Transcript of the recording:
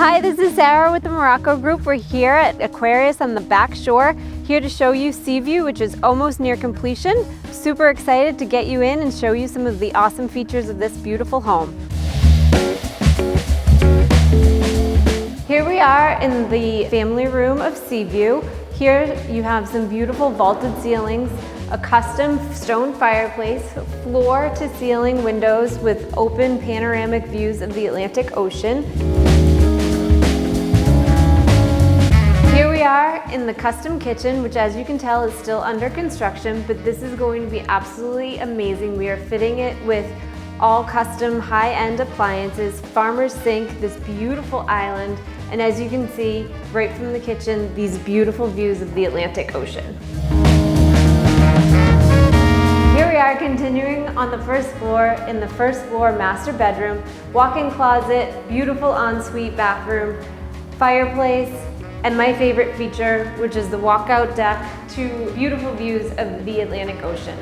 Hi, this is Sarah with the Morocco Group. We're here at Aquarius on the back shore, here to show you Seaview, which is almost near completion. Super excited to get you in and show you some of the awesome features of this beautiful home. Here we are in the family room of Seaview. Here you have some beautiful vaulted ceilings, a custom stone fireplace, floor to ceiling windows with open panoramic views of the Atlantic Ocean. Here we are in the custom kitchen, which as you can tell is still under construction, but this is going to be absolutely amazing. We are fitting it with all custom high-end appliances, farmer's sink, this beautiful island, and as you can see right from the kitchen, these beautiful views of the Atlantic Ocean. Here we are continuing on the first floor in the first floor master bedroom, walk-in closet, beautiful ensuite bathroom, fireplace, and my favorite feature, which is the walkout deck to beautiful views of the Atlantic Ocean.